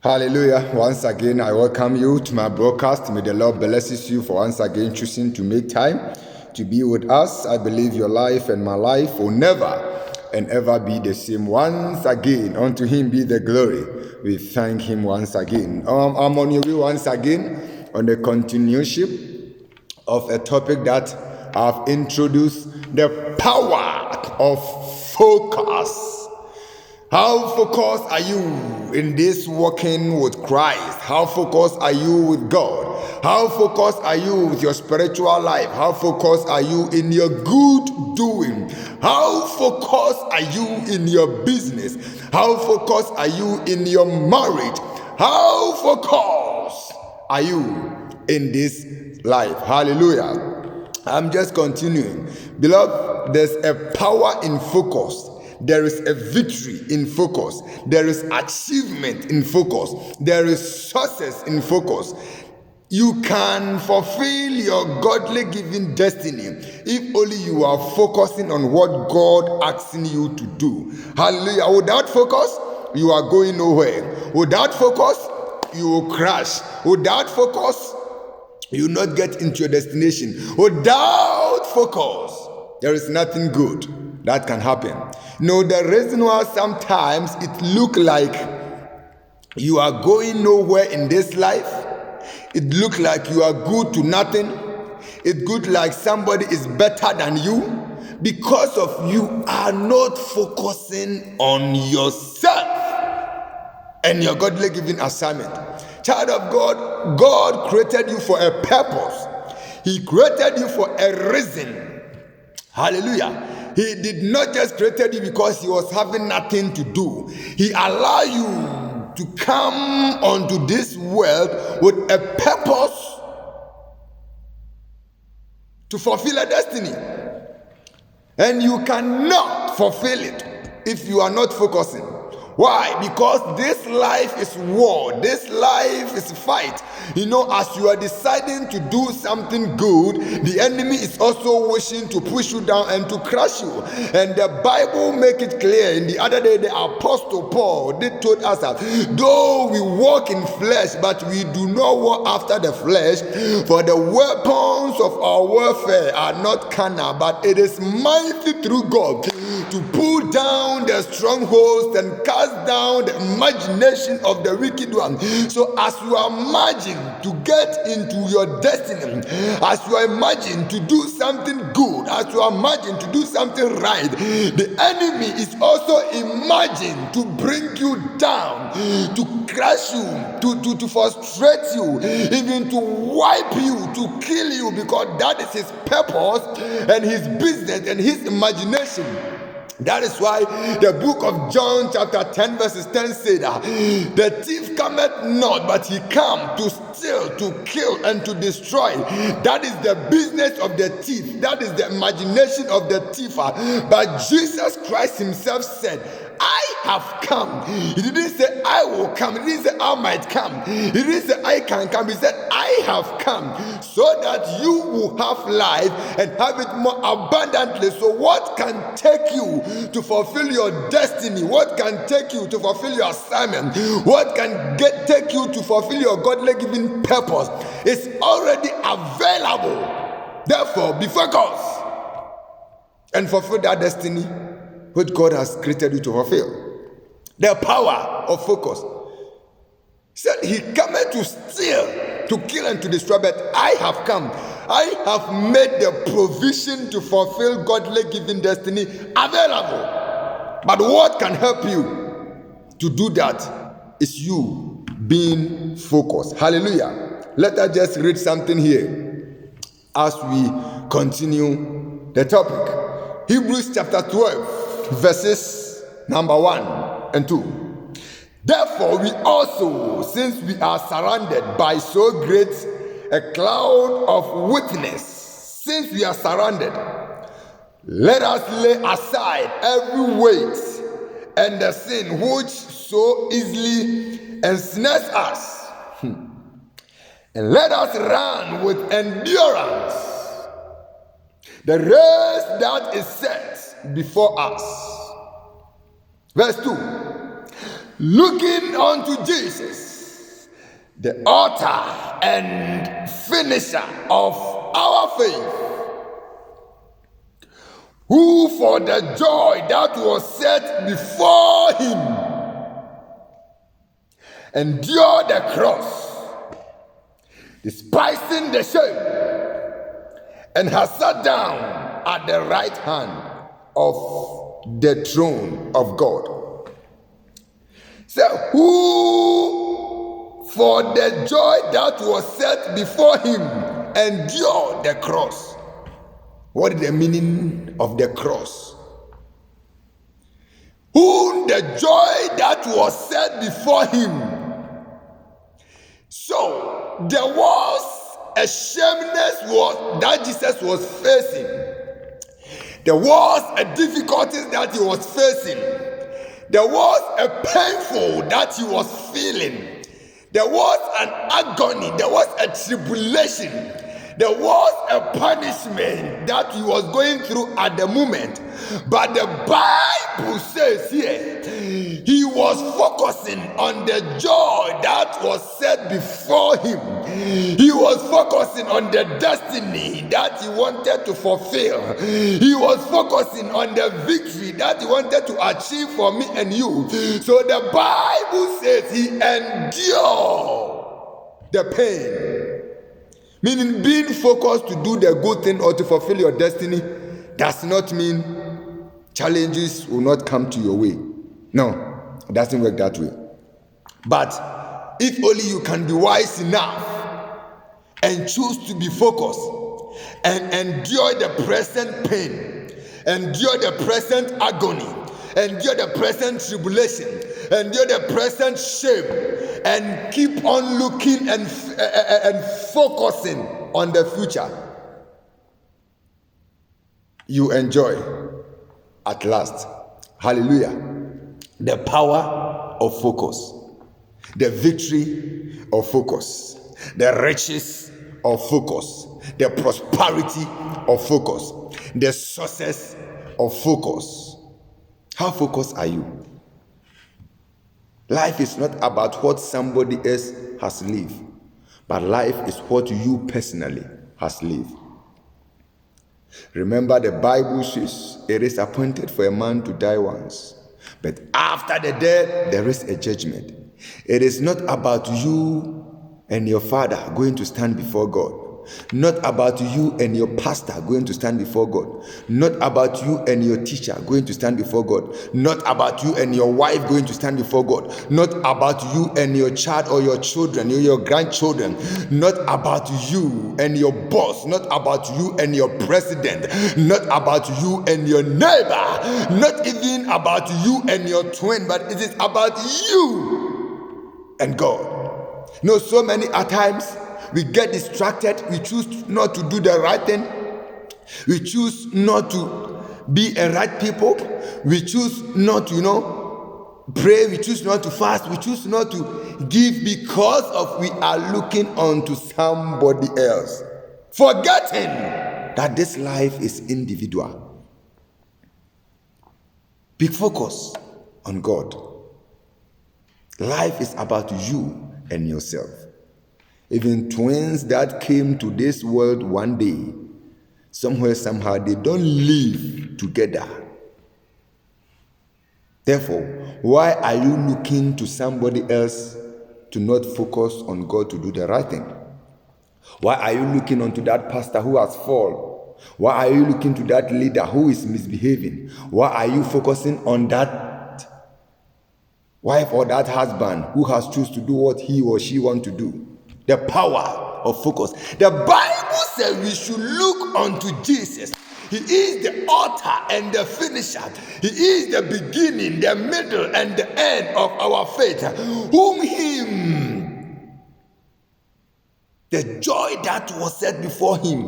Hallelujah. Once again, I welcome you to my broadcast. May the Lord bless you for once again choosing to make time to be with us. I believe your life and my life will never and ever be the same. Once again, unto him be the glory. We thank him once again. I'm on your way once again on the continuation of a topic that I've introduced, the power of focus. How focused are you in this walking with Christ? How focused are you with God? How focused are you with your spiritual life? How focused are you in your good doing? How focused are you in your business? How focused are you in your marriage? How focused are you in this life? Hallelujah. I'm just continuing. Beloved, there's a power in focus. There is a victory in focus. There is achievement in focus. There is success in focus. You can fulfill your godly given destiny if only you are focusing on what God asking you to do. Hallelujah. Without focus, you are going nowhere. Without focus, you will crash. Without focus, you will not get into your destination. Without focus, there is nothing good that can happen. No, the reason why sometimes it look like you are going nowhere in this life, it look like you are good to nothing, it look like somebody is better than you, because of you are not focusing on yourself and your godly given assignment. Child of God, God created you for a purpose. He created you for a reason. Hallelujah. He did not just create you because he was having nothing to do. He allowed you to come onto this world with a purpose to fulfill a destiny. And you cannot fulfill it if you are not focusing. Why? Because this life is war. This life is fight. You know, as you are deciding to do something good, the enemy is also wishing to push you down and to crush you. And the Bible make it clear. In the other day, the Apostle Paul, they told us that though we walk in flesh, but we do not walk after the flesh, for the weapons of our warfare are not carnal, but it is mighty through God to pull down the strongholds and cast down the imagination of the wicked one. So as you are marching to get into your destiny, as you are marching to do something good, as you are marching to do something right, the enemy is also imagining to bring you down, to crush you, to frustrate you, even to wipe you, to kill you, because that is his purpose and his business and his imagination. That is why the book of John chapter 10 verses 10 said, the thief cometh not, but he come to steal, to kill, and to destroy. That is the business of the thief. That is the imagination of the thief. But Jesus Christ himself said, I have come. He didn't say I will come. He didn't say I might come. He didn't say I can come. He said I have come so that you will have life and have it more abundantly. So what can take you to fulfill your destiny? What can take you to fulfill your assignment? What can take you to fulfill your godly given purpose is already available. Therefore, be focused and fulfill that destiny which God has created you to fulfill. The power of focus. He said he cometh to steal, to kill, and to destroy, but I have come. I have made the provision to fulfill godly given destiny available. But what can help you to do that is you being focused. Hallelujah. Let us just read something here as we continue the topic. Hebrews chapter 12. Verses number 1 and 2. Therefore we also, since we are surrounded by so great a cloud of witness, since we are surrounded, let us lay aside every weight and the sin which so easily ensnares us, and let us run with endurance the race that is set before us. Verse 2. Looking unto Jesus, the author and finisher of our faith, who for the joy that was set before him endured the cross, despising the shame, and has sat down at the right hand of the throne of God. So, who for the joy that was set before him endured the cross. What is the meaning of the cross? Who the joy that was set before him. So there was a shameness that Jesus was facing. There was a difficulty that he was facing. There was a painful that he was feeling. There was an agony. There was a tribulation. There was a punishment that he was going through at the moment. But the Bible says here, he was focusing on the joy that was set before him. He was focusing on the destiny that he wanted to fulfill. He was focusing on the victory that he wanted to achieve for me and you. So the Bible says he endured the pain. Meaning being focused to do the good thing or to fulfill your destiny does not mean challenges will not come to your way. No, it doesn't work that way. But if only you can be wise enough and choose to be focused and endure the present pain, endure the present agony, endure the present tribulation, endure the present shame, and keep on looking and focusing on the future, you enjoy at last. Hallelujah. The power of focus, the victory of focus, the riches of focus, the prosperity of focus, the success of focus. How focused are you? Life is not about what somebody else has lived, but life is what you personally has lived. Remember, the Bible says it is appointed for a man to die once, but after the death there is a judgment. It is not about you and your father going to stand before God. Not about you and your pastor going to stand before God. Not about you and your teacher going to stand before God. Not about you and your wife going to stand before God. Not about you and your child or your children, your grandchildren. Not about you and your boss. Not about you and your president. Not about you and your neighbor. Not even about you and your twin, but it is about you and God. No, so many at times we get distracted. We choose not to do the right thing. We choose not to be a right people. We choose not to, pray. We choose not to fast. We choose not to give because of we are looking onto somebody else, forgetting that this life is individual. Be focused on God. Life is about you and yourself. Even twins that came to this world one day, somewhere, somehow, they don't live together. Therefore, why are you looking to somebody else to not focus on God to do the right thing? Why are you looking onto that pastor who has fallen? Why are you looking to that leader who is misbehaving? Why are you focusing on that wife or that husband who has chosen to do what he or she wants to do? The power of focus. The Bible says we should look unto Jesus. He is the author and the finisher. He is the beginning, the middle, and the end of our faith. Whom him, the joy that was set before him,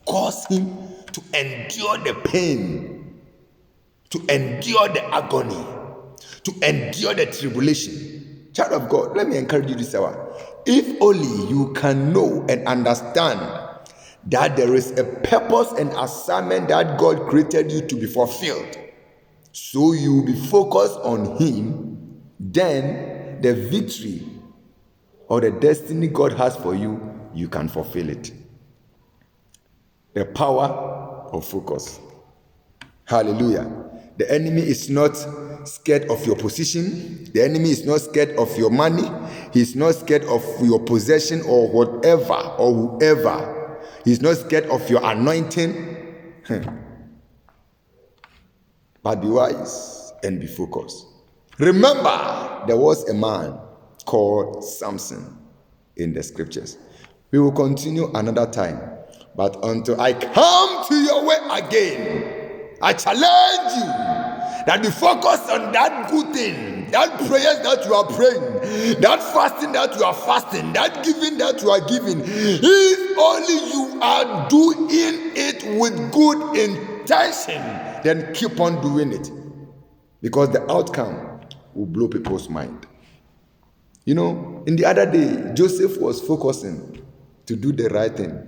caused him to endure the pain, to endure the agony, to endure the tribulation. Child of God, let me encourage you this hour. If only you can know and understand that there is a purpose and assignment that God created you to be fulfilled, so you will be focused on him, then the victory or the destiny God has for you, you can fulfill it. The power of focus. Hallelujah. The enemy is not scared of your position. The enemy is not scared of your money. He's not scared of your possession or whatever or whoever. He's not scared of your anointing. But be wise and be focused. Remember, there was a man called Samson in the scriptures. We will continue another time. But until I come to your way again, I challenge you that be focused on that good thing, that prayers that you are praying, that fasting that you are fasting, that giving that you are giving. If only you are doing it with good intention, then keep on doing it, because the outcome will blow people's mind. You know, in the other day, Joseph was focusing to do the right thing.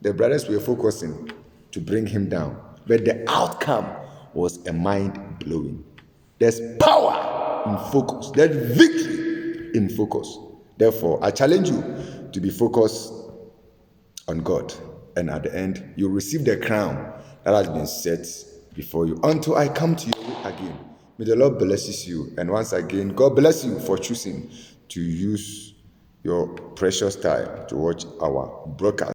The brothers were focusing to bring him down. But the outcome was a mind-blowing. There's power in focus. There's victory in focus. Therefore, I challenge you to be focused on God. And at the end, you'll receive the crown that has been set before you. Until I come to you again. May the Lord bless you. And once again, God bless you for choosing to use your precious time to watch our broadcast.